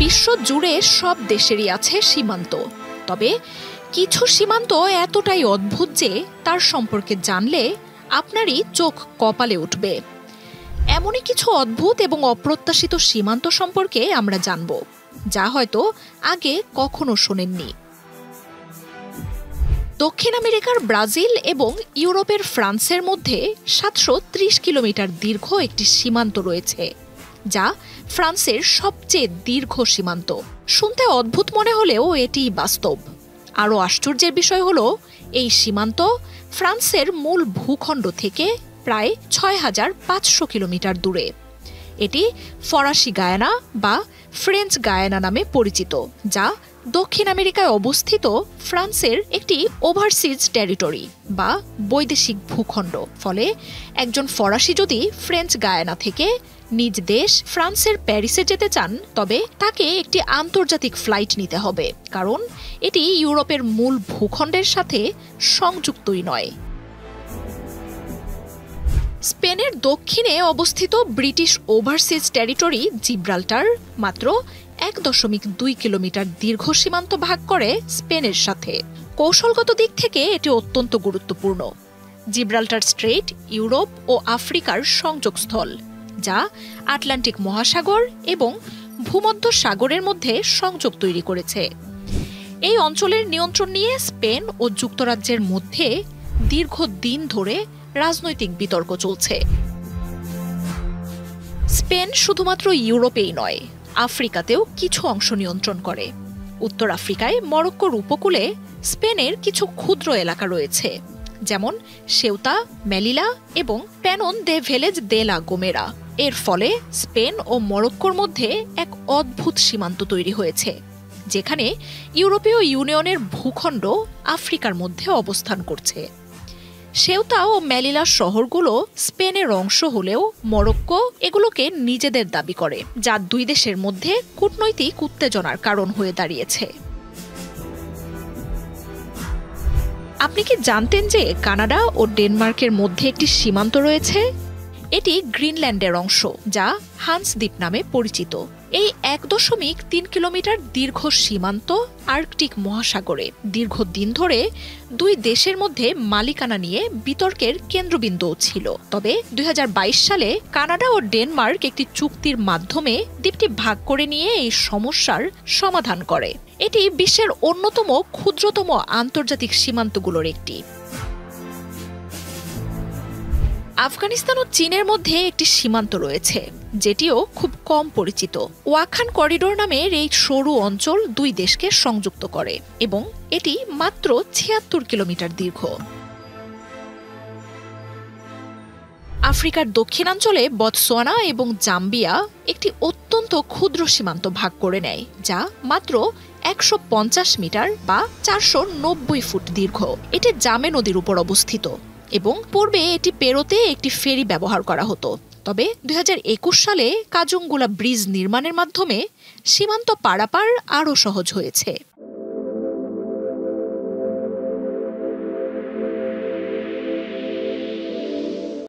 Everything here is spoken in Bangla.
বিশ্ব জুড়ে সব দেশেরই আছে সীমান্ত, তবে কিছু সীমান্ত এতটাই অদ্ভুত যে তার সম্পর্কে জানলে আপনারই চোখ কপালে উঠবে। এমনই কিছু অদ্ভুত এবং অপ্রত্যাশিত সীমান্ত সম্পর্কে আমরা জানব, যা হয়তো আগে কখনো শোনেননি। দক্ষিণ আমেরিকার ব্রাজিল এবং ইউরোপের ফ্রান্সের মধ্যে 730 কিলোমিটার দীর্ঘ একটি সীমান্ত রয়েছে, যা ফ্রান্সের সবচেয়ে দীর্ঘ সীমান্ত। শুনতে অদ্ভুত মনে হলেও এটিই বাস্তব। আরও আশ্চর্যের বিষয় হলো, এই সীমান্ত ফ্রান্সের মূল ভূখণ্ড থেকে প্রায় 6500 কিলোমিটার দূরে। এটি ফরাসি গায়ানা বা ফ্রেঞ্চ গায়ানা নামে পরিচিত, যা দক্ষিণ আমেরিকায় অবস্থিত ফ্রান্সের একটি ওভারসিজ টেরিটরি বা বৈদেশিক ভূখণ্ড। ফলে একজন ফরাসি যদি ফ্রেঞ্চ গায়ানা থেকে নিজ দেশ ফ্রান্সের প্যারিসে যেতে চান, তবে তাকে একটি আন্তর্জাতিক ফ্লাইট নিতে হবে, কারণ এটি ইউরোপের মূল ভূখণ্ডের সাথে সংযুক্তই নয়। স্পেনের দক্ষিণে অবস্থিত ব্রিটিশ ওভারসিজ টেরিটরি জিব্রাল্টার মাত্র 1.2 কিলোমিটার দীর্ঘ সীমান্ত ভাগ করে স্পেনের সাথে। কৌশলগত দিক থেকে এটি অত্যন্ত গুরুত্বপূর্ণ। জিব্রাল্টার স্ট্রেইট ইউরোপ ও আফ্রিকার সংযোগস্থল, যা আটলান্টিক মহাসাগর এবং ভূমধ্য সাগরের মধ্যে সংযোগ তৈরি করেছে। এই অঞ্চলের নিয়ন্ত্রণ নিয়ে স্পেন ও যুক্তরাজ্যের মধ্যে দীর্ঘদিন ধরে রাজনৈতিক বিতর্ক চলছে। স্পেন শুধুমাত্র ইউরোপেই নয়, আফ্রিকাতেও কিছু অংশ নিয়ন্ত্রণ করে। উত্তর আফ্রিকায় মরক্কোর উপকূলে স্পেনের কিছু ক্ষুদ্র এলাকা রয়েছে, যেমন সেউতা, মেলিলা এবং প্যানন দে ভেলেজ দে লা গোমেরা। এর ফলে স্পেন ও মরক্কোর মধ্যে এক অদ্ভুত সীমান্ত তৈরি হয়েছে, যেখানে ইউরোপীয় ইউনিয়নের ভূখণ্ড আফ্রিকার মধ্যে অবস্থান করছে। সেউতা ও মেলিলা শহরগুলো স্পেনের অংশ হলেও মরক্কো এগুলোকে নিজেদের দাবি করে, যা দুই দেশের মধ্যে কূটনৈতিক উত্তেজনার কারণ হয়ে দাঁড়িয়েছে। আপনি কি জানতেন যে কানাডা ও ডেনমার্কের মধ্যে একটি সীমান্ত রয়েছে? এটি গ্রিনল্যান্ডের অংশ, যা হান্স দ্বীপ নামে পরিচিত। এই 1.3 কিলোমিটার দীর্ঘ সীমান্ত আর্কটিক মহাসাগরে দীর্ঘদিন ধরে দুই দেশের মধ্যে মালিকানা নিয়ে বিতর্কের কেন্দ্রবিন্দু ছিল। তবে 2022 সালে কানাডা ও ডেনমার্ক একটি চুক্তির মাধ্যমে দ্বীপটি ভাগ করে নিয়ে এই সমস্যার সমাধান করে। এটি বিশ্বের অন্যতম ক্ষুদ্রতম আন্তর্জাতিক সীমান্তগুলোর একটি। আফগানিস্তান ও চীনের মধ্যে একটি সীমান্ত রয়েছে, যেটিও খুব কম পরিচিত। ওয়াখান করিডোর নামের এই সরু অঞ্চল দুই দেশকে সংযুক্ত করে এবং এটি মাত্র 76 কিলোমিটার দীর্ঘ। আফ্রিকার দক্ষিণাঞ্চলে বতসোয়ানা এবং জাম্বিয়া একটি অত্যন্ত ক্ষুদ্র সীমান্ত ভাগ করে নেয়, যা মাত্র 150 মিটার বা 490 ফুট দীর্ঘ। এটি জামে নদীর উপর অবস্থিত এবং পূর্বে এটি পেরোতে একটি ফেরি ব্যবহার করা হতো। তবে 2021 সালে কাজুঙ্গুলা ব্রিজ নির্মাণের মাধ্যমে সীমান্ত পারাপার আরও সহজ হয়েছে।